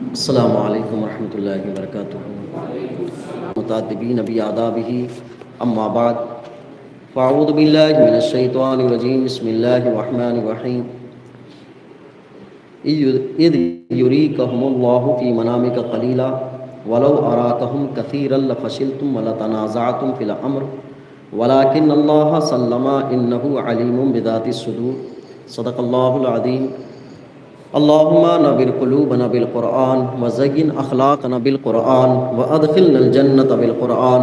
السلام علیکم ورحمۃ اللہ وبرکاتہ متعدبین بآدابہ اما بعد فاعوذ باللہ من الشیطان الرجیم بسم اللہ الرحمن الرحیم اذ یریکہم اللہ فی منامک قلیلا ولو اراکہم کثیرا لفشلتم ولتنازعتم فی الامر ولکن اللہ سلم انہ علیم بذات الصدور صدق اللہ العظیم اللہم نبر قلوبنا بالقرآن وزین اخلاقنا بالقرآن وادخلنا الجنة بالقرآن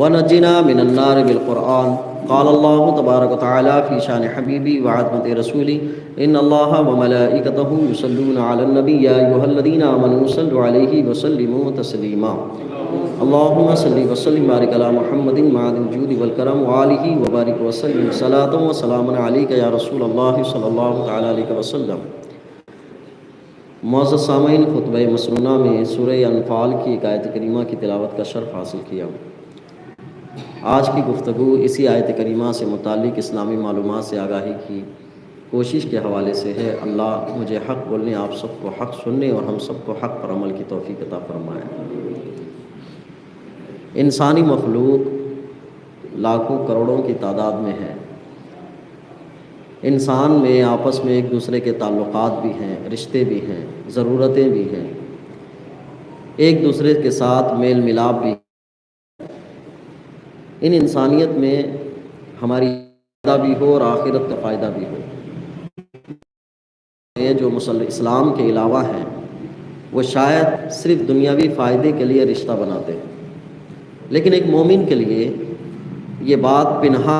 ونجنا من النار بالقرآن قال اللہ تبارک وتعالی فی شان حبیبی وعظمت رسولی ان اللہ وملائکتہ یصلون علی النبی یا ایھا الذین آمنوا صلوا علیہ وسلموا تسلیما اللہم صلی وسلم بارک علی محمد معدن الجود والکرم وآلہ وبارک وسلم صلاۃ و سلام علیک یا رسول اللہ صلی اللہ تعالی علیہ وسلم۔ معزز سامعین، خطبہ مسنونہ میں سورہ انفال کی ایک آیت کریمہ کی تلاوت کا شرف حاصل کیا۔ آج کی گفتگو اسی آیت کریمہ سے متعلق اسلامی معلومات سے آگاہی کی کوشش کے حوالے سے ہے۔ اللہ مجھے حق بولنے، آپ سب کو حق سننے اور ہم سب کو حق پر عمل کی توفیق عطا فرمائے۔ انسانی مخلوق لاکھوں کروڑوں کی تعداد میں ہے۔ انسان میں آپس میں ایک دوسرے کے تعلقات بھی ہیں، رشتے بھی ہیں، ضرورتیں بھی ہیں، ایک دوسرے کے ساتھ میل ملاپ بھی۔ ان انسانیت میں ہماری فائدہ بھی ہو اور آخرت کا فائدہ بھی ہو۔ یہ جو اسلام کے علاوہ ہیں وہ شاید صرف دنیاوی فائدے کے لیے رشتہ بناتے ہیں، لیکن ایک مومن کے لیے یہ بات پنہاں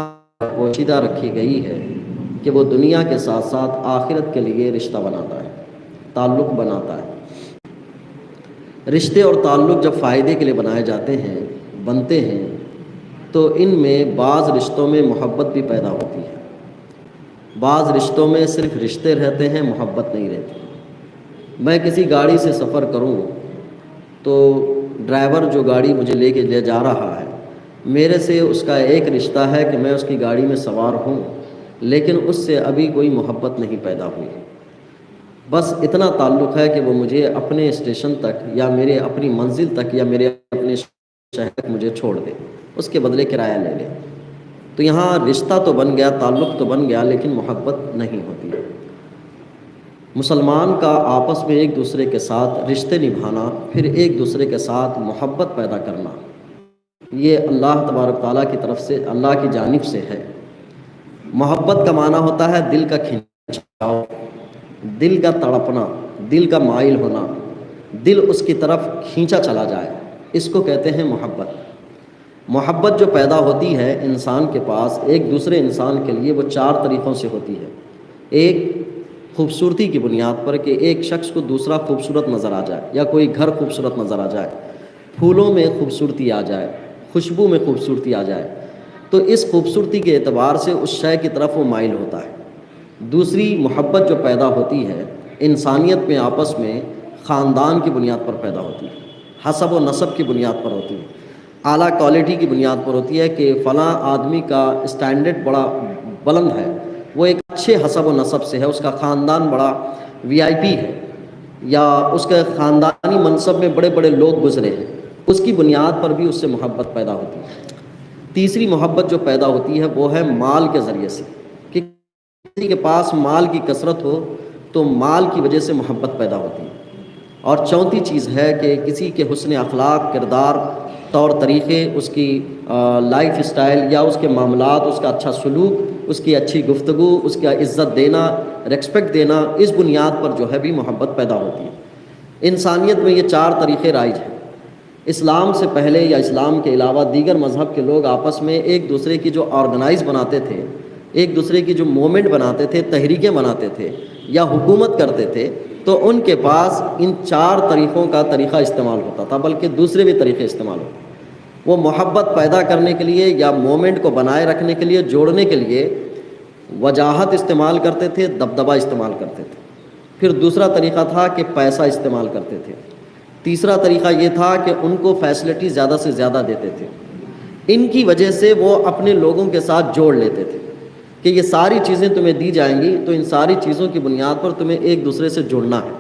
پوشیدہ رکھی گئی ہے کہ وہ دنیا کے ساتھ ساتھ آخرت کے لیے رشتہ بناتا ہے، تعلق بناتا ہے۔ رشتے اور تعلق جب فائدے کے لیے بنائے جاتے ہیں، بنتے ہیں، تو ان میں بعض رشتوں میں محبت بھی پیدا ہوتی ہے، بعض رشتوں میں صرف رشتے رہتے ہیں، محبت نہیں رہتی۔ میں کسی گاڑی سے سفر کروں تو ڈرائیور جو گاڑی مجھے لے کے لے جا رہا ہے، میرے سے اس کا ایک رشتہ ہے کہ میں اس کی گاڑی میں سوار ہوں، لیکن اس سے ابھی کوئی محبت نہیں پیدا ہوئی۔ بس اتنا تعلق ہے کہ وہ مجھے اپنے اسٹیشن تک یا میرے اپنی منزل تک یا میرے اپنے شہر تک مجھے چھوڑ دے، اس کے بدلے کرایہ لے لے۔ تو یہاں رشتہ تو بن گیا، تعلق تو بن گیا، لیکن محبت نہیں ہوتی ہے۔ مسلمان کا آپس میں ایک دوسرے کے ساتھ رشتے نبھانا، پھر ایک دوسرے کے ساتھ محبت پیدا کرنا، یہ اللہ تبارک تعالیٰ کی طرف سے، اللہ کی جانب سے ہے۔ محبت کا معنی ہوتا ہے دل کا کھنچاؤ، دل کا تڑپنا، دل کا مائل ہونا، دل اس کی طرف کھینچا چلا جائے، اس کو کہتے ہیں محبت۔ محبت جو پیدا ہوتی ہے انسان کے پاس ایک دوسرے انسان کے لیے، وہ چار طریقوں سے ہوتی ہے۔ ایک، خوبصورتی کی بنیاد پر کہ ایک شخص کو دوسرا خوبصورت نظر آ جائے، یا کوئی گھر خوبصورت نظر آ جائے، پھولوں میں خوبصورتی آ جائے، خوشبو میں خوبصورتی آ جائے، تو اس خوبصورتی کے اعتبار سے اس شے کی طرف وہ مائل ہوتا ہے۔ دوسری محبت جو پیدا ہوتی ہے انسانیت میں آپس میں، خاندان کی بنیاد پر پیدا ہوتی ہے، حسب و نسب کی بنیاد پر ہوتی ہے، اعلیٰ کوالٹی کی بنیاد پر ہوتی ہے کہ فلاں آدمی کا اسٹینڈرڈ بڑا بلند ہے، وہ ایک اچھے حسب و نسب سے ہے، اس کا خاندان بڑا VIP ہے، یا اس کے خاندانی منصب میں بڑے بڑے لوگ گزرے ہیں، اس کی بنیاد پر بھی اس سے محبت پیدا ہوتی ہے۔ تیسری محبت جو پیدا ہوتی ہے وہ ہے مال کے ذریعے سے، کہ کسی کے پاس مال کی کثرت ہو تو مال کی وجہ سے محبت پیدا ہوتی ہے۔ اور چوتھی چیز ہے کہ کسی کے حسن اخلاق، کردار، طور طریقے، اس کی لائف اسٹائل یا اس کے معاملات، اس کا اچھا سلوک، اس کی اچھی گفتگو، اس کا عزت دینا، ریسپیکٹ دینا، اس بنیاد پر جو ہے بھی محبت پیدا ہوتی ہے۔ انسانیت میں یہ چار طریقے رائج ہیں۔ اسلام سے پہلے یا اسلام کے علاوہ دیگر مذہب کے لوگ آپس میں ایک دوسرے کی جو آرگنائز بناتے تھے، ایک دوسرے کی جو موومنٹ بناتے تھے، تحریکیں بناتے تھے یا حکومت کرتے تھے، تو ان کے پاس ان چار طریقوں کا طریقہ استعمال ہوتا تھا، بلکہ دوسرے بھی طریقے استعمال ہوتے۔ وہ محبت پیدا کرنے کے لیے یا موومنٹ کو بنائے رکھنے کے لیے، جوڑنے کے لیے وجاہت استعمال کرتے تھے، دبدبہ استعمال کرتے تھے۔ پھر دوسرا طریقہ تھا کہ پیسہ استعمال کرتے تھے۔ تیسرا طریقہ یہ تھا کہ ان کو فیسلٹی زیادہ سے زیادہ دیتے تھے، ان کی وجہ سے وہ اپنے لوگوں کے ساتھ جوڑ لیتے تھے۔ کہ یہ ساری چیزیں تمہیں دی جائیں گی، تو ان ساری چیزوں کی بنیاد پر تمہیں ایک دوسرے سے جڑنا ہے۔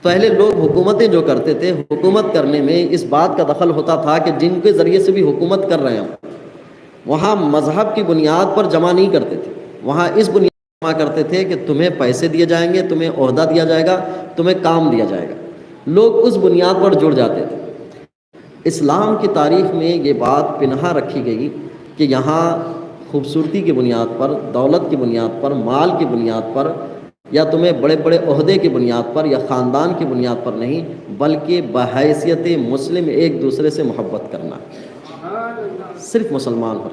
پہلے لوگ حکومتیں جو کرتے تھے، حکومت کرنے میں اس بات کا دخل ہوتا تھا کہ جن کے ذریعے سے بھی حکومت کر رہے ہیں وہاں مذہب کی بنیاد پر جمع نہیں کرتے تھے، وہاں اس بنیاد پر جمع کرتے تھے کہ تمہیں پیسے دیے جائیں گے، تمہیں عہدہ دیا جائے گا، تمہیں کام دیا جائے گا۔ لوگ اس بنیاد پر جڑ جاتے تھے۔ اسلام کی تاریخ میں یہ بات پنہا رکھی گئی کہ یہاں خوبصورتی کی بنیاد پر، دولت کی بنیاد پر، مال کی بنیاد پر، یا تمہیں بڑے بڑے عہدے کی بنیاد پر یا خاندان کی بنیاد پر نہیں، بلکہ بحیثیت مسلم ایک دوسرے سے محبت کرنا، صرف مسلمان پر۔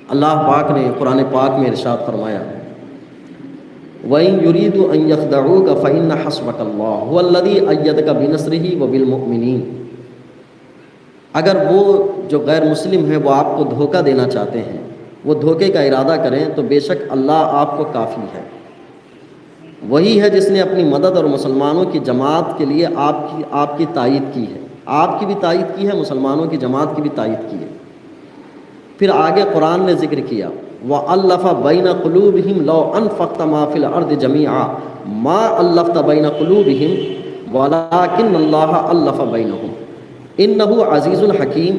اللہ پاک نے قرآن پاک میں ارشاد فرمایا، وَإِن يُرِيدُوا أَن يَخْدَعُوكَ فَإِنَّ حَسْبَكَ اللَّهُ هُوَ الَّذِي أَيَّدَكَ بِنَصْرِهِ وَبِالْمُؤْمِنِينَ۔ اگر وہ جو غیر مسلم ہیں وہ آپ کو دھوکہ دینا چاہتے ہیں، وہ دھوکے کا ارادہ کریں، تو بے شک اللہ آپ کو کافی ہے۔ وہی ہے جس نے اپنی مدد اور مسلمانوں کی جماعت کے لیے آپ کی تائید کی ہے، آپ کی بھی تائید کی ہے، مسلمانوں کی جماعت کی بھی تائید کی ہے۔ پھر آگے قرآن نے ذکر کیا، وَأَلَّفَ بَيْنَ قُلُوبِهِمْ لَوْ أَنفَقْتَ مَا فِي الْأَرْضِ جَمِيعًا مَا أَلَّفْتَ بَيْنَ قُلُوبِهِمْ وَلَٰكِنَّ اللَّهَ أَلَّفَ بَيْنَهُمْ إِنَّهُ عَزِيزٌ حَكِيمٌ۔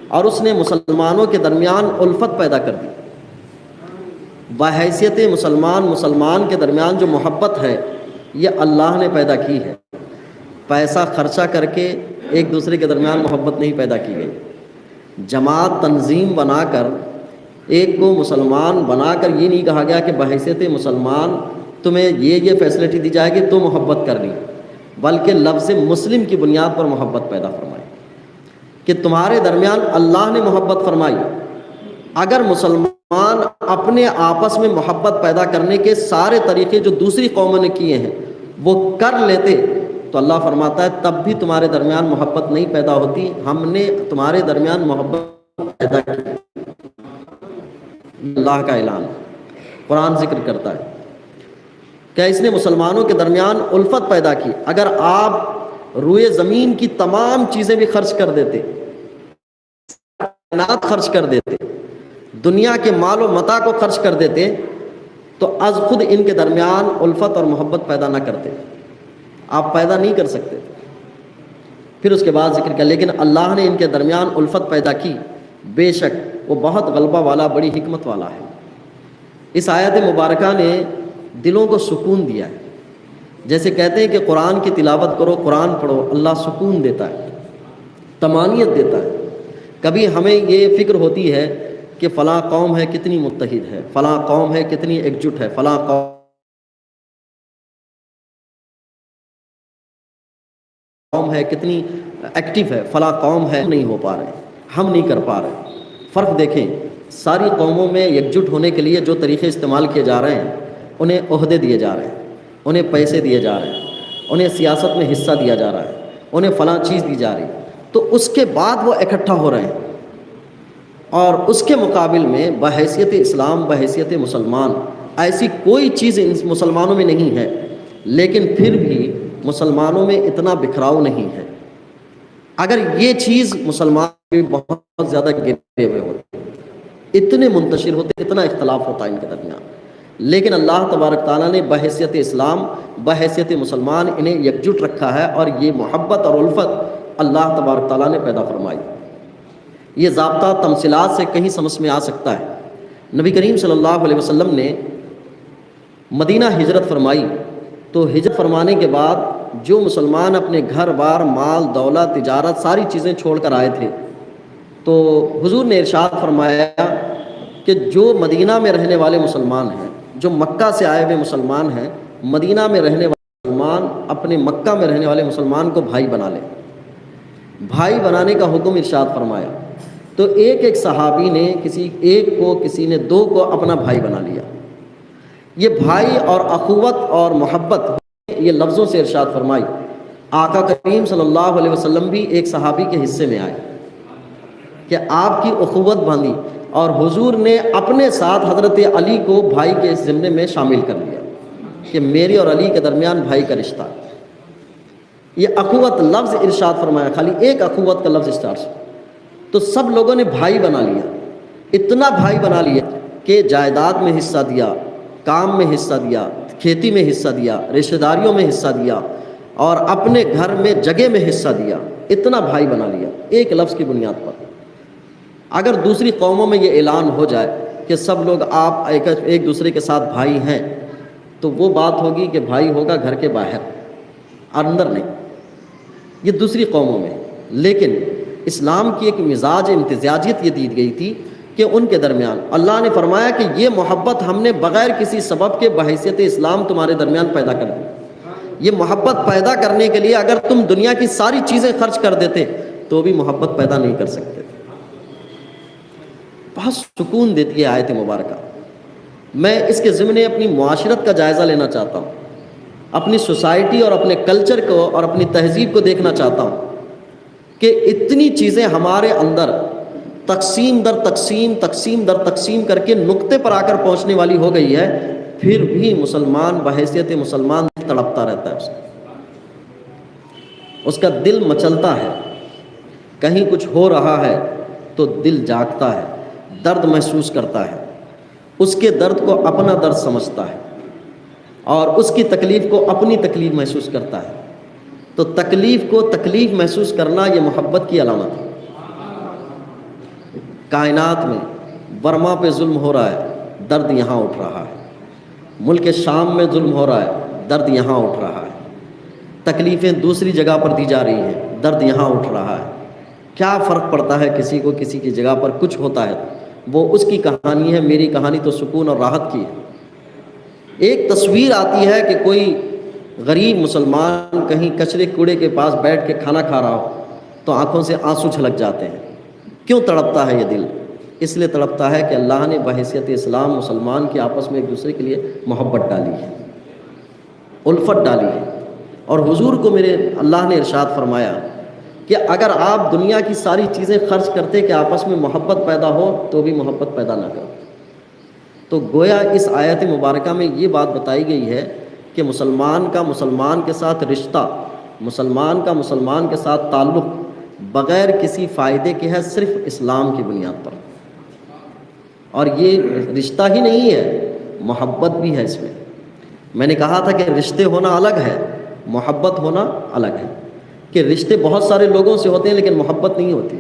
اور اس نے مسلمانوں کے درمیان الفت پیدا کر دی۔ بحیثیت مسلمان کے درمیان جو محبت ہے یہ اللہ نے پیدا کی ہے، پیسہ خرچہ کر کے ایک دوسرے کے درمیان محبت نہیں پیدا کی گئی۔ جماعت تنظیم بنا کر ایک کو مسلمان بنا کر یہ نہیں کہا گیا کہ بحیثیت مسلمان تمہیں یہ فیسلٹی دی جائے گی تو محبت کرنی، بلکہ لفظ مسلم کی بنیاد پر محبت پیدا فرمائی کہ تمہارے درمیان اللہ نے محبت فرمائی۔ اگر مسلمان اپنے آپس میں محبت پیدا کرنے کے سارے طریقے جو دوسری قوموں نے کیے ہیں وہ کر لیتے تو اللہ فرماتا ہے تب بھی تمہارے درمیان محبت نہیں پیدا ہوتی، ہم نے تمہارے درمیان محبت پیدا کی۔ اللہ کا اعلان قرآن ذکر کرتا ہے کہ اس نے مسلمانوں کے درمیان الفت پیدا کی۔ اگر آپ روئے زمین کی تمام چیزیں بھی خرچ کر دیتے، کائنات خرچ کر دیتے، دنیا کے مال و متاع کو خرچ کر دیتے، تو از خود ان کے درمیان الفت اور محبت پیدا نہ کرتے، آپ پیدا نہیں کر سکتے۔ پھر اس کے بعد ذکر کیا، لیکن اللہ نے ان کے درمیان الفت پیدا کی، بے شک وہ بہت غلبہ والا، بڑی حکمت والا ہے۔ اس آیت مبارکہ نے دلوں کو سکون دیا ہے۔ جیسے کہتے ہیں کہ قرآن کی تلاوت کرو، قرآن پڑھو، اللہ سکون دیتا ہے، طمانینت دیتا ہے۔ کبھی ہمیں یہ فکر ہوتی ہے کہ فلاں قوم ہے کتنی متحد ہے، فلاں قوم ہے کتنی ایک جٹ ہے، فلاں قوم ہے کتنی ایکٹیو ہے، فلاں قوم ہے، نہیں ہو پا رہے، ہم نہیں کر پا رہے۔ فرق دیکھیں، ساری قوموں میں یکجٹ ہونے کے لیے جو طریقے استعمال کیے جا رہے ہیں، انہیں عہدے دیے جا رہے ہیں، انہیں پیسے دیے جا رہے ہیں، انہیں سیاست میں حصہ دیا جا رہا ہے، انہیں فلاں چیز دی جا رہی ہے، تو اس کے بعد وہ اکٹھا ہو رہے ہیں۔ اور اس کے مقابل میں بحیثیت اسلام، بحیثیت مسلمان، ایسی کوئی چیز ان مسلمانوں میں نہیں ہے، لیکن پھر بھی مسلمانوں میں اتنا بکھراؤ نہیں ہے۔ اگر یہ چیز مسلمان بھی بہت زیادہ گرے ہوئے ہوتے، اتنے منتشر ہوتے، اتنا اختلاف ہوتا ہے ان کے درمیان، لیکن اللہ تبارک تعالیٰ نے بحیثیت اسلام، بحیثیت مسلمان انہیں یکجٹ رکھا ہے، اور یہ محبت اور الفت اللہ تبارک تعالیٰ نے پیدا فرمائی۔ یہ ضابطہ تمثیلات سے کہیں سمجھ میں آ سکتا ہے۔ نبی کریم صلی اللہ علیہ وسلم نے مدینہ ہجرت فرمائی، تو ہجرت فرمانے کے بعد جو مسلمان اپنے گھر بار، مال دولت، تجارت، ساری چیزیں چھوڑ کر آئے تھے، تو حضور نے ارشاد فرمایا کہ جو مدینہ میں رہنے والے مسلمان ہیں، جو مکہ سے آئے ہوئے مسلمان ہیں، مدینہ میں رہنے والے مسلمان اپنے مکہ میں رہنے والے مسلمان کو بھائی بنا لے۔ بھائی بنانے کا حکم ارشاد فرمایا، تو ایک ایک صحابی نے کسی ایک کو، کسی نے دو کو اپنا بھائی بنا لیا۔ یہ بھائی اور اخوت اور محبت یہ لفظوں سے ارشاد فرمائی۔ آقا کریم صلی اللہ علیہ وسلم بھی ایک صحابی کے حصے میں آئے کہ آپ کی اخوت باندھی، اور حضور نے اپنے ساتھ حضرت علی کو بھائی کے اس ضمن میں شامل کر لیا کہ میری اور علی کے درمیان بھائی کا رشتہ۔ یہ اخوت لفظ ارشاد فرمایا، خالی ایک اخوت کا لفظ ارشاد، تو سب لوگوں نے بھائی بنا لیا، اتنا بھائی بنا لیا کہ جائیداد میں حصہ دیا، کام میں حصہ دیا، کھیتی میں حصہ دیا، رشتہ داریوں میں حصہ دیا، اور اپنے گھر میں جگہ میں حصہ دیا، اتنا بھائی بنا لیا ایک لفظ کی بنیاد پر۔ اگر دوسری قوموں میں یہ اعلان ہو جائے کہ سب لوگ آپ ایک دوسرے کے ساتھ بھائی ہیں، تو وہ بات ہوگی کہ بھائی ہوگا گھر کے باہر، اندر نہیں، یہ دوسری قوموں میں۔ لیکن اسلام کی ایک مزاج امتزاجیت یہ دی گئی تھی کہ ان کے درمیان اللہ نے فرمایا کہ یہ محبت ہم نے بغیر کسی سبب کے بحیثیت اسلام تمہارے درمیان پیدا کر دی۔ یہ محبت پیدا کرنے کے لیے اگر تم دنیا کی ساری چیزیں خرچ کر دیتے تو بھی محبت پیدا نہیں کر سکتے تھے۔ بہت سکون دیتی ہے آیت مبارکہ۔ میں اس کے ضمن اپنی معاشرت کا جائزہ لینا چاہتا ہوں، اپنی سوسائٹی اور اپنے کلچر کو اور اپنی تہذیب کو دیکھنا چاہتا ہوں کہ اتنی چیزیں ہمارے اندر تقسیم در تقسیم، تقسیم در تقسیم کر کے نقطے پر آ کر پہنچنے والی ہو گئی ہے، پھر بھی مسلمان بحیثیت مسلمان تڑپتا رہتا ہے، اس کا دل مچلتا ہے، کہیں کچھ ہو رہا ہے تو دل جاگتا ہے، درد محسوس کرتا ہے، اس کے درد کو اپنا درد سمجھتا ہے اور اس کی تکلیف کو اپنی تکلیف محسوس کرتا ہے۔ تو تکلیف کو تکلیف محسوس کرنا یہ محبت کی علامت ہے۔ کائنات میں برما پہ ظلم ہو رہا ہے، درد یہاں اٹھ رہا ہے، ملک شام میں ظلم ہو رہا ہے، درد یہاں اٹھ رہا ہے، تکلیفیں دوسری جگہ پر دی جا رہی ہیں، درد یہاں اٹھ رہا ہے۔ کیا فرق پڑتا ہے کسی کو کسی کی جگہ پر کچھ ہوتا ہے، وہ اس کی کہانی ہے، میری کہانی تو سکون اور راحت کی ہے۔ ایک تصویر آتی ہے کہ کوئی غریب مسلمان کہیں کچرے کوڑے کے پاس بیٹھ کے کھانا کھا رہا ہو تو آنکھوں سے آنسو چھلک جاتے ہیں۔ کیوں تڑپتا ہے یہ دل؟ اس لیے تڑپتا ہے کہ اللہ نے بحیثیت اسلام مسلمان کے آپس میں ایک دوسرے کے لیے محبت ڈالی ہے، الفت ڈالی ہے۔ اور حضور کو میرے اللہ نے ارشاد فرمایا کہ اگر آپ دنیا کی ساری چیزیں خرچ کرتے کہ آپس میں محبت پیدا ہو تو بھی محبت پیدا نہ کرو۔ تو گویا اس آیت مبارکہ میں یہ بات بتائی گئی ہے کہ مسلمان کا مسلمان کے ساتھ رشتہ، مسلمان کا مسلمان کے ساتھ تعلق بغیر کسی فائدے کے ہے، صرف اسلام کی بنیاد پر۔ اور یہ رشتہ ہی نہیں ہے، محبت بھی ہے اس میں۔ میں نے کہا تھا کہ رشتے ہونا الگ ہے، محبت ہونا الگ ہے، کہ رشتے بہت سارے لوگوں سے ہوتے ہیں لیکن محبت نہیں ہوتی۔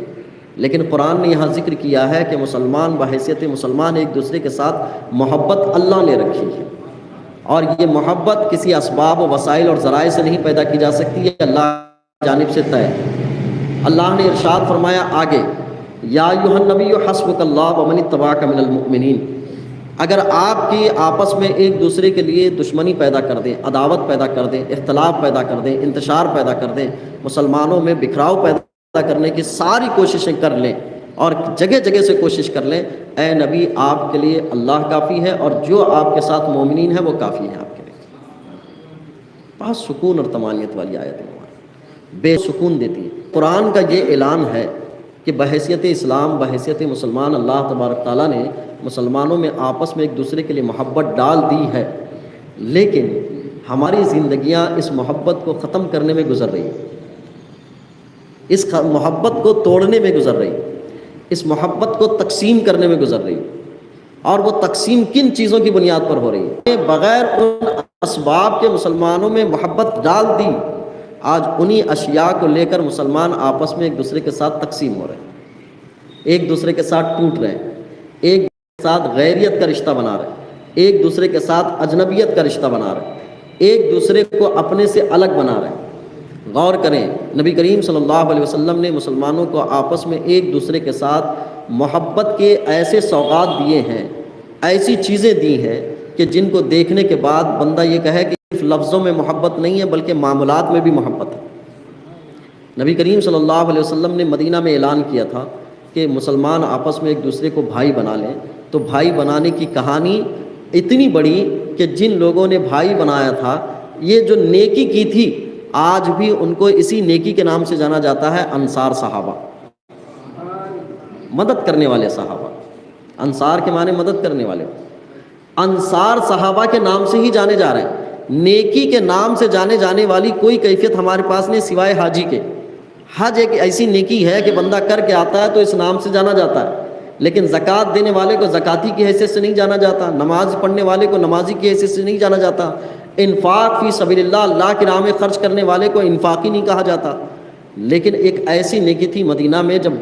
لیکن قرآن نے یہاں ذکر کیا ہے کہ مسلمان بحیثیت مسلمان ایک دوسرے کے ساتھ محبت اللہ نے رکھی ہے، اور یہ محبت کسی اسباب و وسائل اور ذرائع سے نہیں پیدا کی جا سکتی، یہ اللہ کی جانب سے طے ہے۔ اللہ نے ارشاد فرمایا آگے، یا ایھا النبی حسبک اللہ ومن اتبعک من المؤمنین، اگر آپ کی آپس میں ایک دوسرے کے لیے دشمنی پیدا کر دیں، عداوت پیدا کر دیں، اختلاف پیدا کر دیں، انتشار پیدا کر دیں، مسلمانوں میں بکھراؤ پیدا کرنے کی ساری کوششیں کر لیں اور جگہ جگہ سے کوشش کر لیں، اے نبی آپ کے لیے اللہ کافی ہے اور جو آپ کے ساتھ مومنین ہیں وہ کافی ہیں آپ کے لیے۔ بہت سکون اور طمانینت والی آیت ہے، بے سکون دیتی ہے۔ قرآن کا یہ اعلان ہے کہ بحیثیت اسلام، بحیثیت مسلمان، اللہ تبارک تعالیٰ نے مسلمانوں میں آپس میں ایک دوسرے کے لیے محبت ڈال دی ہے، لیکن ہماری زندگیاں اس محبت کو ختم کرنے میں گزر رہی ہیں، اس محبت کو توڑنے میں گزر رہی، اس محبت کو تقسیم کرنے میں گزر رہی۔ اور وہ تقسیم کن چیزوں کی بنیاد پر ہو رہی ہے؟ بغیر ان اسباب کے مسلمانوں میں محبت ڈال دی، آج انہی اشیاء کو لے کر مسلمان آپس میں ایک دوسرے کے ساتھ تقسیم ہو رہے ہیں، ایک دوسرے کے ساتھ ٹوٹ رہے ہیں، ایک دوسرے کے ساتھ غیریت کا رشتہ بنا رہے ہیں، ایک دوسرے کے ساتھ اجنبیت کا رشتہ بنا رہے ہیں، ایک دوسرے کو اپنے سے الگ بنا رہے ہیں۔ غور کریں، نبی کریم صلی اللہ علیہ وسلم نے مسلمانوں کو آپس میں ایک دوسرے کے ساتھ محبت کے ایسے سوغات دیے ہیں، ایسی چیزیں دی ہیں کہ جن کو دیکھنے کے بعد بندہ یہ کہے کہ صرف لفظوں میں محبت نہیں ہے بلکہ معاملات میں بھی محبت ہے۔ نبی کریم صلی اللہ علیہ وسلم نے مدینہ میں اعلان کیا تھا کہ مسلمان آپس میں ایک دوسرے کو بھائی بنا لیں، تو بھائی بنانے کی کہانی اتنی بڑی کہ جن لوگوں نے بھائی بنایا تھا، یہ جو نیکی کی تھی، آج بھی ان کو اسی نیکی کے نام سے جانا جاتا ہے، انصار صحابہ، مدد کرنے والے صحابہ۔ انصار کے معنی مدد کرنے والے، انصار صحابہ کے نام سے ہی جانے جا رہے ہیں۔ نیکی کے نام سے جانے جانے والی کوئی کیفیت ہمارے پاس نہیں سوائے حاجی کے۔ حج ایک ایسی نیکی ہے کہ بندہ کر کے آتا ہے تو اس نام سے جانا جاتا ہے، لیکن زکوٰۃ دینے والے کو زکاتی کی حیثیت سے نہیں جانا جاتا، نماز پڑھنے والے کو نمازی کی حیثیت سے نہیں جانا جاتا، انفاق فی سبیل اللہ، اللہ کی راہ میں خرچ کرنے والے کو انفاقی نہیں کہا جاتا۔ لیکن ایک ایسی نیکی تھی مدینہ میں جب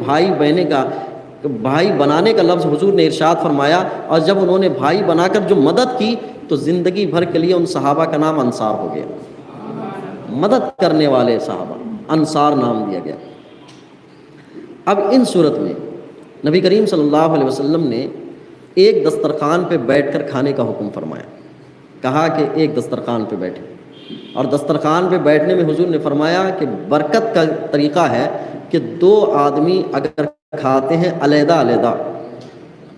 بھائی بنانے کا لفظ حضور نے ارشاد فرمایا، اور جب انہوں نے بھائی بنا کر جو مدد کی تو زندگی بھر کے لیے ان صحابہ کا نام انصار ہو گیا، مدد کرنے والے صحابہ، انصار نام دیا گیا۔ اب ان صورت میں نبی کریم صلی اللہ علیہ وسلم نے ایک دسترخوان پہ بیٹھ کر کھانے کا حکم فرمایا، کہا کہ ایک دسترخوان پہ بیٹھے، اور دسترخوان پہ بیٹھنے میں حضور نے فرمایا کہ برکت کا طریقہ ہے کہ 2 آدمی اگر کھاتے ہیں علیحدہ علیحدہ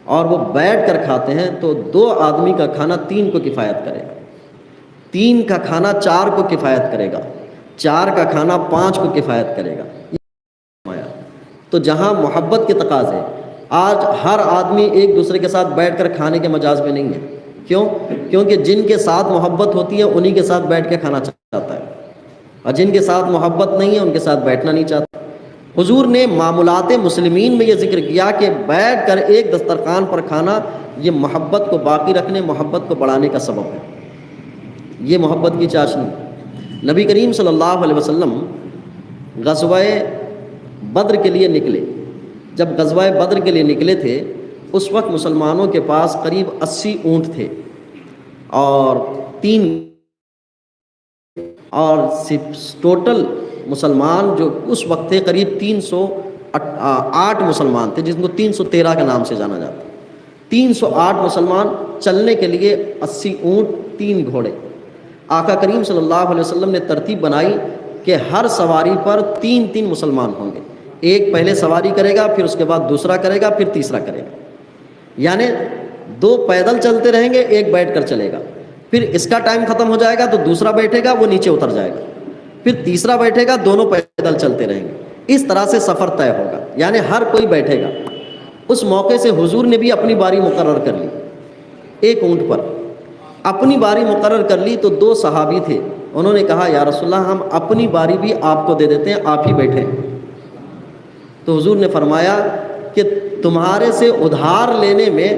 اور وہ بیٹھ کر کھاتے ہیں تو 2 آدمی کا کھانا 3 کو کفایت کرے گا، 3 کا کھانا 4 کو کفایت کرے گا، 4 کا کھانا 5 کو کفایت کرے گا۔ تو جہاں محبت کے تقاضے، آج ہر آدمی ایک دوسرے کے ساتھ بیٹھ کر کھانے کے مجاز میں نہیں ہے۔ کیوں؟ کیونکہ جن کے ساتھ محبت ہوتی ہے انہی کے ساتھ بیٹھ کے کھانا چاہتا ہے، اور جن کے ساتھ محبت نہیں ہے ان کے ساتھ بیٹھنا نہیں چاہتا۔ حضور نے معاملات مسلمین میں یہ ذکر کیا کہ بیٹھ کر ایک دسترخوان پر کھانا یہ محبت کو باقی رکھنے، محبت کو بڑھانے کا سبب ہے، یہ محبت کی چاشنی۔ نبی کریم صلی اللہ علیہ وسلم غزوہ بدر کے لیے نکلے، جب غزوہ بدر کے لیے نکلے تھے اس وقت مسلمانوں کے پاس قریب 80 اونٹ تھے اور ٹوٹل مسلمان جو اس وقت تھے قریب 308 مسلمان تھے، جس کو 313 کے نام سے جانا جاتا ہے۔ 308 مسلمان، چلنے کے لیے 80 اونٹ، 3 گھوڑے۔ آقا کریم صلی اللہ علیہ وسلم نے ترتیب بنائی کہ ہر سواری پر 3 مسلمان ہوں گے، ایک پہلے سواری کرے گا، پھر اس کے بعد دوسرا کرے گا، پھر تیسرا کرے گا، یعنی 2 پیدل چلتے رہیں گے، ایک بیٹھ کر چلے گا، پھر اس کا ٹائم ختم ہو جائے گا تو دوسرا بیٹھے گا، وہ نیچے اتر جائے گا، پھر تیسرا بیٹھے گا، دونوں پیدل چلتے رہیں گے۔ اس طرح سے سفر طے ہوگا، یعنی ہر کوئی بیٹھے گا۔ اس موقع سے حضور نے بھی اپنی باری مقرر کر لی، ایک اونٹ پر اپنی باری مقرر کر لی۔ تو 2 صحابی تھے، انہوں نے کہا یا رسول اللہ ہم اپنی باری بھی آپ کو دے دیتے ہیں، آپ ہی بیٹھیں۔ تو حضور نے فرمایا کہ تمہارے سے ادھار لینے میں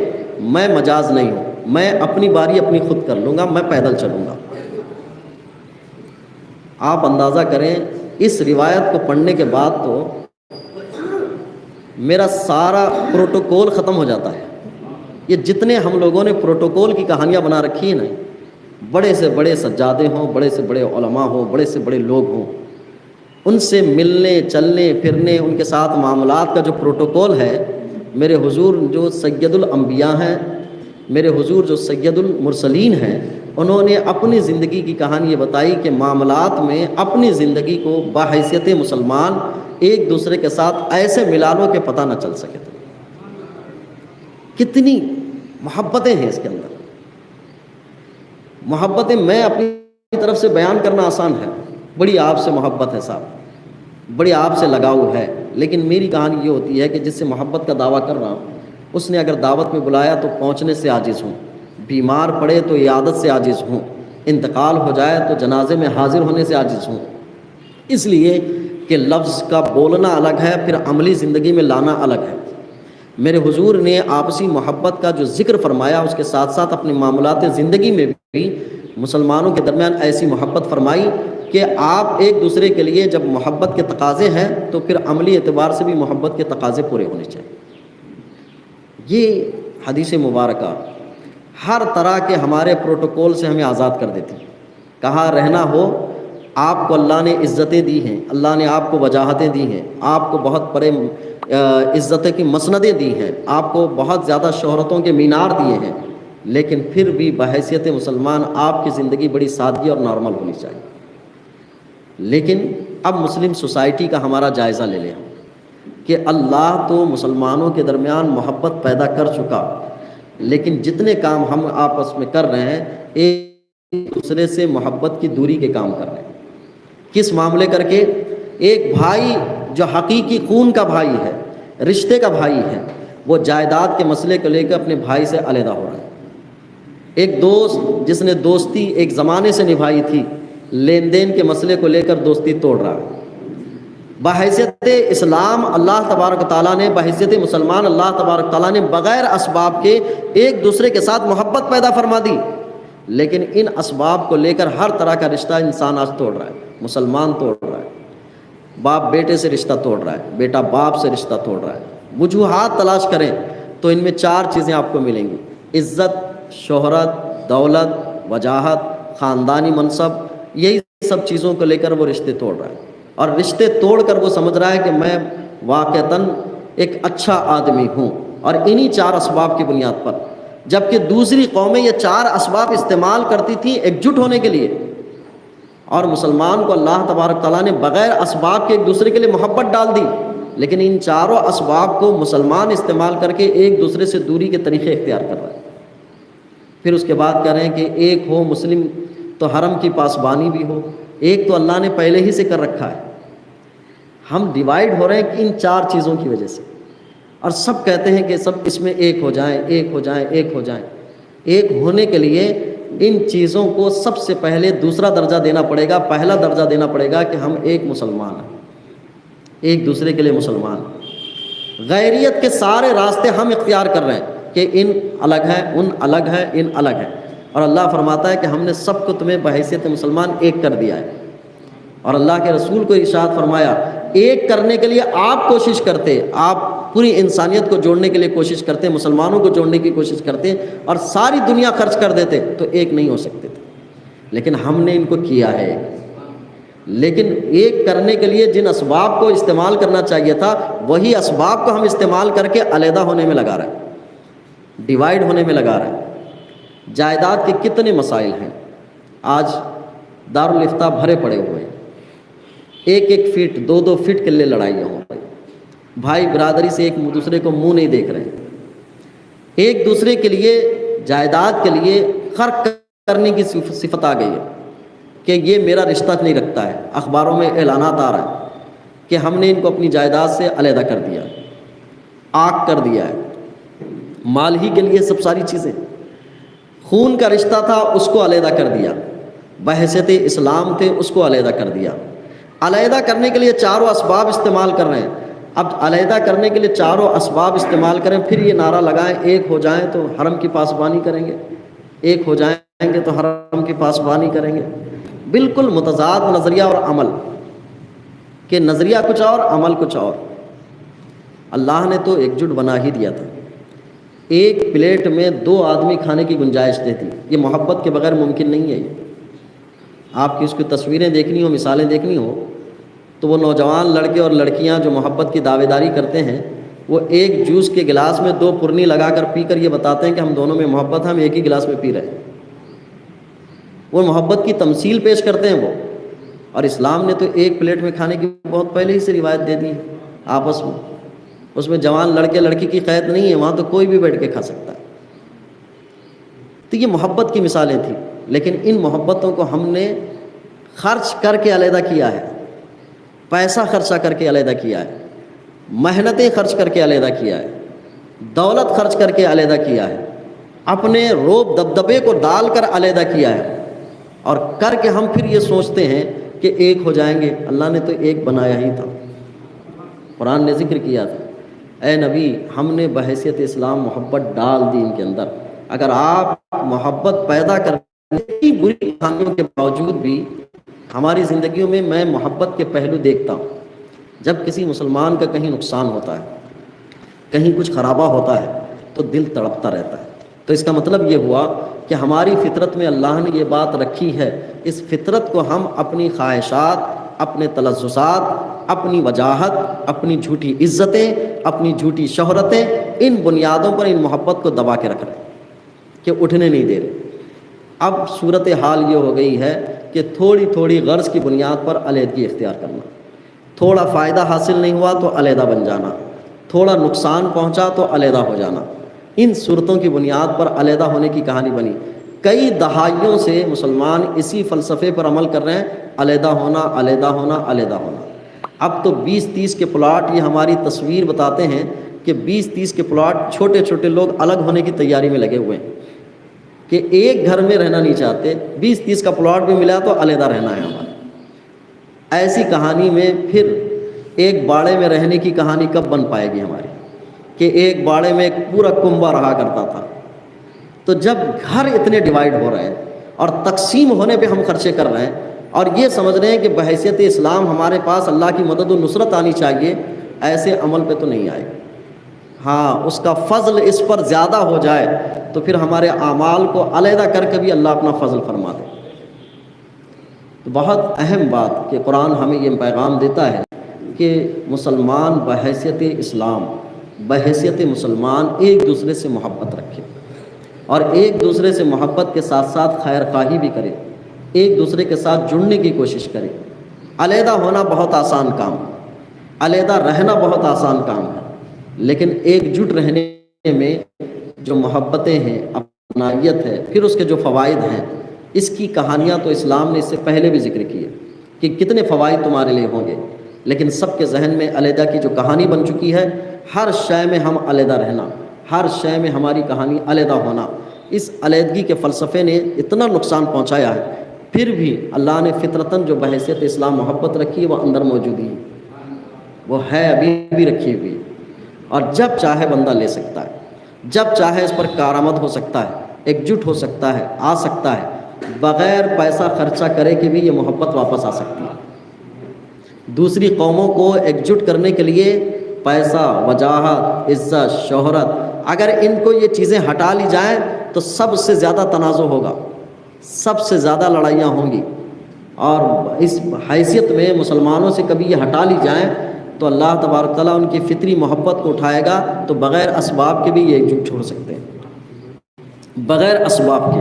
میں مجاز نہیں ہوں، میں اپنی باری اپنی خود کر لوں گا، میں پیدل چلوں گا۔ آپ اندازہ کریں اس روایت کو پڑھنے کے بعد تو میرا سارا پروٹوکول ختم ہو جاتا ہے۔ یہ جتنے ہم لوگوں نے پروٹوکول کی کہانیاں بنا رکھی ہیں نا، بڑے سے بڑے سجادے ہوں، بڑے سے بڑے علماء ہوں، بڑے سے بڑے لوگ ہوں، ان سے ملنے چلنے پھرنے، ان کے ساتھ معاملات کا جو پروٹوکول ہے، میرے حضور جو سید الانبیاء ہیں، میرے حضور جو سید المرسلین ہیں، انہوں نے اپنی زندگی کی کہانی یہ بتائی کہ معاملات میں اپنی زندگی کو بحیثیت مسلمان ایک دوسرے کے ساتھ ایسے ملا لو کہ پتہ نہ چل سکے۔ کتنی محبتیں ہیں اس کے اندر، محبتیں میں اپنی طرف سے بیان کرنا آسان ہے، بڑی آپ سے محبت ہے صاحب، بڑی آپ سے لگاؤ ہے، لیکن میری کہانی یہ ہوتی ہے کہ جس سے محبت کا دعویٰ کر رہا ہوں اس نے اگر دعوت میں بلایا تو پہنچنے سے عاجز ہوں، بیمار پڑے تو عیادت سے عاجز ہوں، انتقال ہو جائے تو جنازے میں حاضر ہونے سے عاجز ہوں، اس لیے کہ لفظ کا بولنا الگ ہے، پھر عملی زندگی میں لانا الگ ہے۔ میرے حضور نے آپسی محبت کا جو ذکر فرمایا، اس کے ساتھ ساتھ اپنے معاملات زندگی میں بھی مسلمانوں کے درمیان ایسی محبت فرمائی کہ آپ ایک دوسرے کے لیے جب محبت کے تقاضے ہیں تو پھر عملی اعتبار سے بھی محبت کے تقاضے پورے ہونے چاہیے۔ یہ حدیث مبارکہ ہر طرح کے ہمارے پروٹوکول سے ہمیں آزاد کر دیتی ہے۔ کہاں رہنا ہو، آپ کو اللہ نے عزتیں دی ہیں، اللہ نے آپ کو وجاہتیں دی ہیں، آپ کو بہت بڑے عزت کی مسندیں دی ہیں، آپ کو بہت زیادہ شہرتوں کے مینار دیے ہیں، لیکن پھر بھی بحیثیت مسلمان آپ کی زندگی بڑی سادگی اور نارمل ہونی چاہیے۔ لیکن اب مسلم سوسائٹی کا ہمارا جائزہ لے لیں کہ اللہ تو مسلمانوں کے درمیان محبت پیدا کر چکا، لیکن جتنے کام ہم آپس میں کر رہے ہیں ایک دوسرے سے محبت کی دوری کے کام کر رہے ہیں۔ کس معاملے کر کے؟ ایک بھائی جو حقیقی خون کا بھائی ہے، رشتے کا بھائی ہے، وہ جائیداد کے مسئلے کو لے کر اپنے بھائی سے علیحدہ ہو رہا ہے۔ ایک دوست جس نے دوستی ایک زمانے سے نبھائی تھی، لین دین کے مسئلے کو لے کر دوستی توڑ رہا ہے۔ بحیثیت اسلام اللہ تبارک تعالیٰ نے، بحیثیت مسلمان اللہ تبارک تعالیٰ نے بغیر اسباب کے ایک دوسرے کے ساتھ محبت پیدا فرما دی، لیکن ان اسباب کو لے کر ہر طرح کا رشتہ انسان آج توڑ رہا ہے، مسلمان توڑ رہا ہے، باپ بیٹے سے رشتہ توڑ رہا ہے، بیٹا باپ سے رشتہ توڑ رہا ہے۔ وجوہات تلاش کریں تو ان میں 4 چیزیں آپ کو ملیں گی: عزت، شہرت، دولت، وجاہت، خاندانی منصب، یہی سب چیزوں کو لے کر وہ رشتے توڑ رہا ہے، اور رشتے توڑ کر وہ سمجھ رہا ہے کہ میں واقعتاً ایک اچھا آدمی ہوں، اور انہی 4 اسباب کی بنیاد پر، جبکہ دوسری قومیں یہ 4 اسباب استعمال کرتی تھیں ایک جٹ ہونے کے لیے، اور مسلمان کو اللہ تبارک تعالیٰ نے بغیر اسباب کے ایک دوسرے کے لیے محبت ڈال دی، لیکن ان 4 اسباب کو مسلمان استعمال کر کے ایک دوسرے سے دوری کے طریقے اختیار کر رہا ہے۔ پھر اس کے بعد کہہ رہے ہیں کہ ایک ہو مسلم تو حرم کی پاسبانی بھی ہو، ایک تو اللہ نے پہلے ہی سے کر رکھا ہے۔ ہم ڈیوائیڈ ہو رہے ہیں کہ ان 4 چیزوں کی وجہ سے، اور سب کہتے ہیں کہ سب اس میں ایک ہو جائیں، ایک ہو جائیں، ایک ہو جائیں۔ ایک ہونے کے لیے ان چیزوں کو سب سے پہلے دوسرا درجہ دینا پڑے گا، پہلا درجہ دینا پڑے گا کہ ہم ایک مسلمان ہیں، ایک دوسرے کے لیے مسلمان۔ غیریت کے سارے راستے ہم اختیار کر رہے ہیں کہ ان الگ ہیں، ان الگ ہیں، ان الگ ہیں، اور اللہ فرماتا ہے کہ ہم نے سب کو تمہیں بحیثیت مسلمان ایک کر دیا ہے۔ اور اللہ کے رسول کو ارشاد فرمایا، ایک کرنے کے لیے آپ کوشش کرتے، آپ پوری انسانیت کو جوڑنے کے لیے کوشش کرتے، مسلمانوں کو جوڑنے کی کوشش کرتے اور ساری دنیا خرچ کر دیتے تو ایک نہیں ہو سکتے تھے، لیکن ہم نے ان کو کیا ہے۔ لیکن ایک کرنے کے لیے جن اسباب کو استعمال کرنا چاہیے تھا، وہی اسباب کو ہم استعمال کر کے علیحدہ ہونے میں لگا رہے ہیں، ڈیوائیڈ ہونے میں لگا رہے ہیں۔ جائیداد کے کتنے مسائل ہیں، آج دارالفتہ بھرے پڑے ہوئے ہیں، 1-1 فٹ 2-2 فٹ کے لیے لڑائیاں ہو رہی، بھائی برادری سے ایک دوسرے کو منہ نہیں دیکھ رہے ہیں، ایک دوسرے کے لیے جائیداد کے لیے خرق کرنے کی صفت آ گئی ہے کہ یہ میرا رشتہ نہیں رکھتا ہے۔ اخباروں میں اعلانات آ رہا ہے کہ ہم نے ان کو اپنی جائیداد سے علیحدہ کر دیا، آگ کر دیا ہے، مال ہی کے لیے سب ساری چیزیں، خون کا رشتہ تھا اس کو علیحدہ کر دیا، بحیثیت اسلام تھے اس کو علیحدہ کر دیا۔ علیحدہ کرنے کے لیے 4 اسباب استعمال کر رہے ہیں۔ اب علیحدہ کرنے کے لیے 4 اسباب استعمال کریں، پھر یہ نعرہ لگائیں ایک ہو جائیں تو حرم کی پاسبانی کریں گے، ایک ہو جائیں گے تو حرم کی پاسبانی کریں گے۔ بالکل متضاد نظریہ اور عمل، کہ نظریہ کچھ اور عمل کچھ اور۔ اللہ نے تو ایک جٹ بنا ہی دیا تھا، ایک پلیٹ میں 2 آدمی کھانے کی گنجائش دیتی، یہ محبت کے بغیر ممکن نہیں ہے۔ یہ آپ کی اس کی تصویریں دیکھنی ہو، مثالیں دیکھنی ہو تو وہ نوجوان لڑکے اور لڑکیاں جو محبت کی دعوے داری کرتے ہیں، وہ ایک جوس کے گلاس میں 2 پرنی لگا کر پی کر یہ بتاتے ہیں کہ ہم دونوں میں محبت ہے، ہم ایک ہی گلاس میں پی رہے ہیں۔ وہ محبت کی تمثیل پیش کرتے ہیں وہ، اور اسلام نے تو ایک پلیٹ میں کھانے کی بہت پہلے ہی سے روایت دے دی ہے آپس میں، اس میں جوان لڑکے لڑکی کی قید نہیں ہے، وہاں تو کوئی بھی بیٹھ کے کھا سکتا ہے۔ تو یہ محبت کی مثالیں تھیں، لیکن ان محبتوں کو ہم نے خرچ کر کے علیحدہ کیا ہے، پیسہ خرچہ کر کے علیحدہ کیا ہے، محنتیں خرچ کر کے علیحدہ کیا ہے، دولت خرچ کر کے علیحدہ کیا ہے، اپنے روب دبدبے کو ڈال کر علیحدہ کیا ہے، اور کر کے ہم پھر یہ سوچتے ہیں کہ ایک ہو جائیں گے۔ اللہ نے تو ایک بنایا ہی تھا، قرآن نے ذکر کیا تھا، اے نبی ہم نے بحیثیت اسلام محبت ڈال دی ان کے اندر۔ اگر آپ محبت پیدا کرنے کی بری کہانیوں کے باوجود بھی ہماری زندگیوں میں میں محبت کے پہلو دیکھتا ہوں۔ جب کسی مسلمان کا کہیں نقصان ہوتا ہے، کہیں کچھ خرابہ ہوتا ہے تو دل تڑپتا رہتا ہے۔ تو اس کا مطلب یہ ہوا کہ ہماری فطرت میں اللہ نے یہ بات رکھی ہے، اس فطرت کو ہم اپنی خواہشات، اپنے تلذذات، اپنی وجاہت، اپنی جھوٹی عزتیں، اپنی جھوٹی شہرتیں، ان بنیادوں پر ان محبت کو دبا کے رکھ رہے ہیں کہ اٹھنے نہیں دے رہے۔ اب صورتحال یہ ہو گئی ہے کہ تھوڑی تھوڑی غرض کی بنیاد پر علیحدگی اختیار کرنا، تھوڑا فائدہ حاصل نہیں ہوا تو علیحدہ بن جانا، تھوڑا نقصان پہنچا تو علیحدہ ہو جانا، ان صورتوں کی بنیاد پر علیحدہ ہونے کی کہانی بنی۔ کئی دہائیوں سے مسلمان اسی فلسفے پر عمل کر رہے ہیں، علیحدہ ہونا، علیحدہ ہونا، علیحدہ ہونا۔ اب تو 20-30 کے پلاٹ یہ ہماری تصویر بتاتے ہیں کہ 20-30 کے پلاٹ چھوٹے چھوٹے لوگ الگ ہونے کی تیاری میں لگے ہوئے ہیں کہ ایک گھر میں رہنا نہیں چاہتے، 20-30 کا پلاٹ بھی ملا تو علیحدہ رہنا ہے ہمارا۔ ایسی کہانی میں پھر ایک باڑے میں رہنے کی کہانی کب بن پائے گی ہماری، کہ ایک باڑے میں ایک پورا کنبہ رہا کرتا تھا۔ تو جب گھر اتنے ڈیوائیڈ ہو رہے ہیں اور تقسیم ہونے پہ ہم خرچے کر رہے ہیں اور یہ سمجھ رہے ہیں کہ بحیثیت اسلام ہمارے پاس اللہ کی مدد و نصرت آنی چاہیے، ایسے عمل پہ تو نہیں آئے گا۔ ہاں، اس کا فضل اس پر زیادہ ہو جائے تو پھر ہمارے اعمال کو علیحدہ کر کے بھی اللہ اپنا فضل فرما دے۔ تو بہت اہم بات کہ قرآن ہمیں یہ پیغام دیتا ہے کہ مسلمان بحیثیت اسلام، بحیثیت مسلمان ایک دوسرے سے محبت رکھے اور ایک دوسرے سے محبت کے ساتھ ساتھ خیر خواہی بھی کرے، ایک دوسرے کے ساتھ جڑنے کی کوشش کرے۔ علیحدہ ہونا بہت آسان کام، علیحدہ رہنا بہت آسان کام ہے، لیکن ایک جٹ رہنے میں جو محبتیں ہیں، اپنائیت ہے، پھر اس کے جو فوائد ہیں، اس کی کہانیاں تو اسلام نے اس سے پہلے بھی ذکر کی ہے کہ کتنے فوائد تمہارے لیے ہوں گے، لیکن سب کے ذہن میں علیحدہ کی جو کہانی بن چکی ہے، ہر شے میں ہم علیحدہ رہنا، ہر شے میں ہماری کہانی علیحدہ ہونا، اس علیحدگی کے فلسفے نے اتنا نقصان پہنچایا ہے۔ پھر بھی اللہ نے فطرتاً جو بحیثیت اسلام محبت رکھی ہے وہ اندر موجود ہی وہ ہے، ابھی بھی رکھی ہوئی، اور جب چاہے بندہ لے سکتا ہے، جب چاہے اس پر کارآمد ہو سکتا ہے، ایک جٹ ہو سکتا ہے، آ سکتا ہے، بغیر پیسہ خرچہ کرے کہ بھی یہ محبت واپس آ سکتی ہے۔ دوسری قوموں کو ایک جٹ کرنے کے لیے پیسہ، وجاہت، عزت، شہرت، اگر ان کو یہ چیزیں ہٹا لی جائیں تو سب سے زیادہ تنازع ہوگا، سب سے زیادہ لڑائیاں ہوں گی، اور اس حیثیت میں مسلمانوں سے کبھی یہ ہٹا لی جائیں تو اللہ تبارک تعالیٰ ان کی فطری محبت کو اٹھائے گا، تو بغیر اسباب کے بھی یہ ایک جٹ چھوڑ سکتے ہیں، بغیر اسباب کے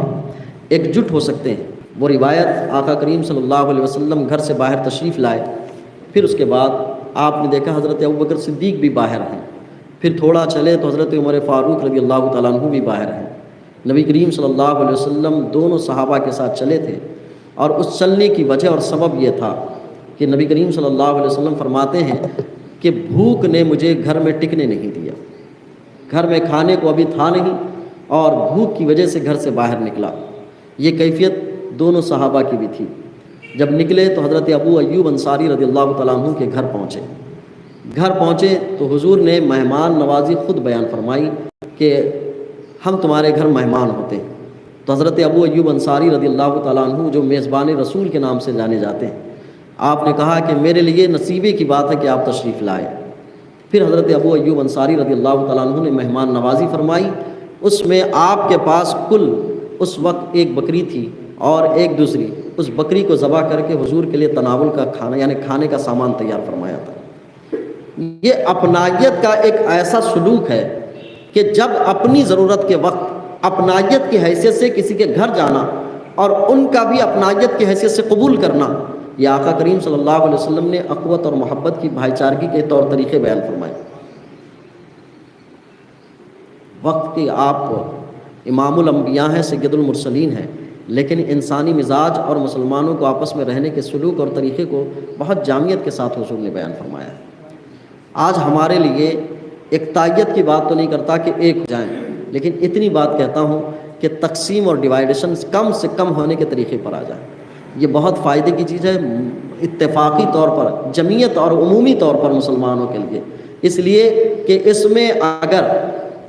ایک جٹ ہو سکتے ہیں۔ وہ روایت آقا کریم صلی اللہ علیہ وسلم گھر سے باہر تشریف لائے، پھر اس کے بعد آپ نے دیکھا حضرت ابوبکر صدیق بھی باہر ہیں، پھر تھوڑا چلے تو حضرت عمر فاروق رضی اللہ تعالیٰ عنہ بھی باہر ہیں۔ نبی کریم صلی اللہ علیہ وسلم دونوں صحابہ کے ساتھ چلے تھے، اور اس چلنے کی وجہ اور سبب یہ تھا کہ نبی کریم صلی اللہ علیہ وسلم فرماتے ہیں کہ بھوک نے مجھے گھر میں ٹکنے نہیں دیا، گھر میں کھانے کو ابھی تھا نہیں، اور بھوک کی وجہ سے گھر سے باہر نکلا۔ یہ کیفیت دونوں صحابہ کی بھی تھی۔ جب نکلے تو حضرت ابو ایوب انصاری رضی اللہ تعالیٰ عنہ کے گھر پہنچے۔ گھر پہنچے تو حضور نے مہمان نوازی خود بیان فرمائی کہ ہم تمہارے گھر مہمان ہوتے ہیں۔ تو حضرت ابو ایوب انصاری رضی اللہ تعالیٰ عنہ جو میزبان رسول کے نام سے جانے جاتے ہیں، آپ نے کہا کہ میرے لیے نصیبے کی بات ہے کہ آپ تشریف لائے۔ پھر حضرت ابو ایوب انصاری رضی اللہ تعالیٰ عنہ نے مہمان نوازی فرمائی، اس میں آپ کے پاس کل اس وقت ایک بکری تھی اور ایک دوسری، اس بکری کو ذبح کر کے حضور کے لیے تناول کا کھانا یعنی کھانے کا سامان تیار فرمایا تھا۔ یہ اپنائیت کا ایک ایسا سلوک ہے کہ جب اپنی ضرورت کے وقت اپنائیت کی حیثیت سے کسی کے گھر جانا اور ان کا بھی اپنائیت کی حیثیت سے قبول کرنا، یہ آقا کریم صلی اللہ علیہ وسلم نے اخوت اور محبت کی بھائی چارگی کے طور طریقے بیان فرمائے۔ وقت کی آپ امام الانبیاء ہیں، سید المرسلین ہیں، لیکن انسانی مزاج اور مسلمانوں کو آپس میں رہنے کے سلوک اور طریقے کو بہت جامعیت کے ساتھ حضور نے بیان فرمایا ہے۔ آج ہمارے لیے اقتائیت کی بات تو نہیں کرتا کہ ایک ہو جائیں، لیکن اتنی بات کہتا ہوں کہ تقسیم اور ڈیوائیڈیشن کم سے کم ہونے کے طریقے پر آ جائیں۔ یہ بہت فائدے کی چیز ہے اتفاقی طور پر، جمعیت اور عمومی طور پر مسلمانوں کے لیے، اس لیے کہ اس میں اگر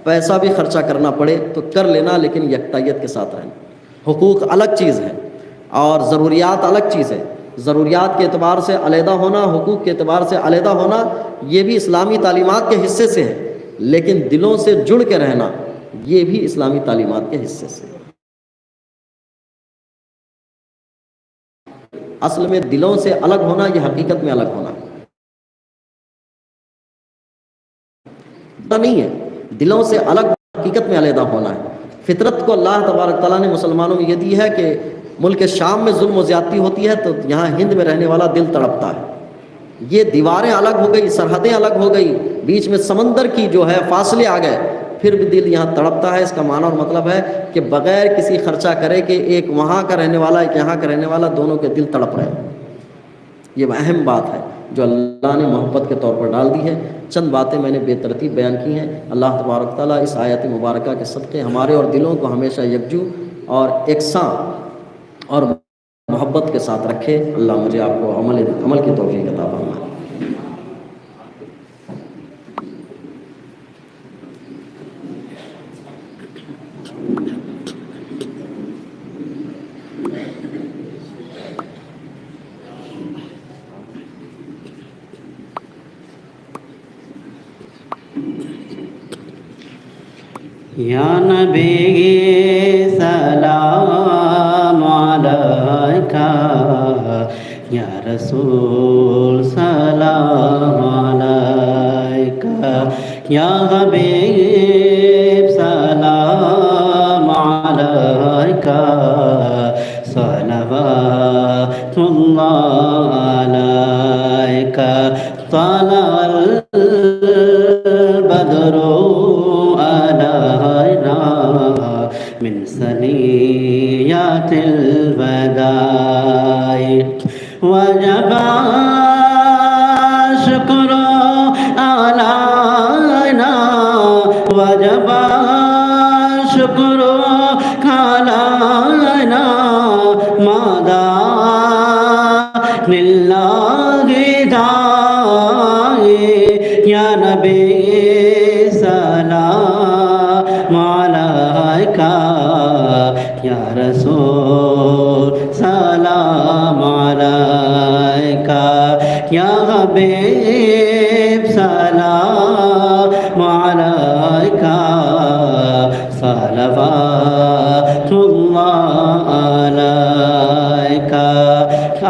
پیسہ بھی خرچہ کرنا پڑے تو کر لینا، لیکن یکتائیت کے ساتھ رہنا۔ حقوق الگ چیز ہے اور ضروریات الگ چیز ہے۔ ضروریات کے اعتبار سے علیحدہ ہونا، حقوق کے اعتبار سے علیحدہ ہونا، یہ بھی اسلامی تعلیمات کے حصے سے ہے، لیکن دلوں سے جڑ کے رہنا یہ بھی اسلامی تعلیمات کے حصے سے ہے۔ اصل میں دلوں سے الگ ہونا یہ حقیقت میں الگ ہونا نہیں ہے، دلوں سے الگ حقیقت میں علیحدہ ہونا ہے۔ فطرت کو اللہ تبارک تعالیٰ نے مسلمانوں میں یہ دی ہے کہ ملک شام میں ظلم و زیادتی ہوتی ہے تو یہاں ہند میں رہنے والا دل تڑپتا ہے۔ یہ دیواریں الگ ہو گئی، سرحدیں الگ ہو گئی، بیچ میں سمندر کی جو ہے فاصلے آ گئے، پھر بھی دل یہاں تڑپتا ہے۔ اس کا معنی اور مطلب ہے کہ بغیر کسی خرچہ کرے کہ ایک وہاں کا رہنے والا ایک یہاں کا رہنے والا، دونوں کے دل تڑپ رہے ہیں۔ یہ اہم بات ہے جو اللہ نے محبت کے طور پر ڈال دی ہے۔ چند باتیں میں نے بے ترتیب بیان کی ہیں۔ اللہ تبارک تعالیٰ اس آیت مبارکہ کے صدقے ہمارے اور دلوں کو ہمیشہ یکجو اور یکساں اور محبت کے ساتھ رکھے۔ اللہ مجھے آپ کو عمل کی توفیق عطا فرمائے۔ یا نبی سلام علیکہ، یا رسول سلام علیکہ، یا حبیب سلام علیکہ، صلوات اللہ علیکہ، طلع البدر علینا من ثنیات الوداع، وجب شکر علینا، وجب شکر علینا، ماذا للہ داعی، یا نبی سلام علیکہ، یا رسول سلام علیکہ، یا حبیب سلام علیکہ، صلوات اللہ علیکہ۔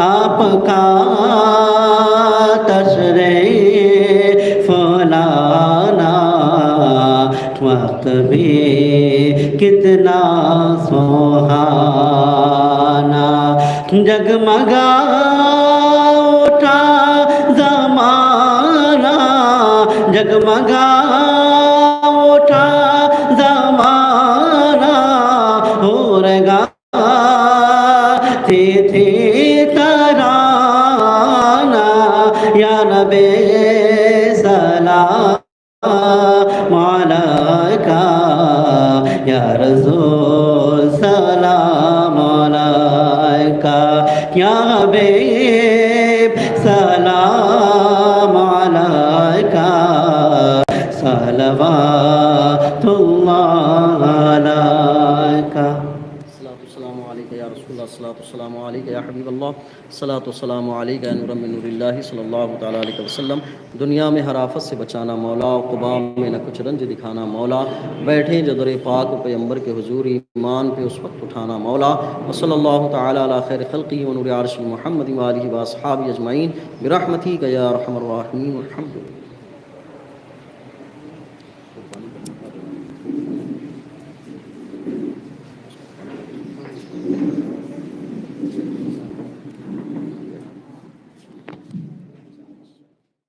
آپ کا تشریف لانا وقت بھی کتنا سہانا، جگمگا اٹھا زمانہ، جگمگا اٹھا زمانہ، ہو رگا تھی ترانہ، یا نبی سلام علیکہ، یا رسول سلام علیکہ، یا حبیب سلام علیکہ، صلوات اللہ علیکہ۔ السلام علیکم یا رسول اللہ، السلام علیکم یا حبیب اللہ، السلام علیکم یا نور من نور اللہ صلی اللہ تعالیٰ علیہ وسلم۔ دنیا میں ہر آفت سے بچانا مولا، قبا میں نہ کچھ رنج دکھانا مولا، بیٹھے جو در پاک پیغمبر کے حضور ایمان پہ اس وقت اٹھانا مولا، وصلی اللہ تعالیٰ علی خیر خلقہ و نور عرش محمد و آلہ و اصحابہ اجمعین برحمتک یا ارحم الراحمین، الحمد للہ۔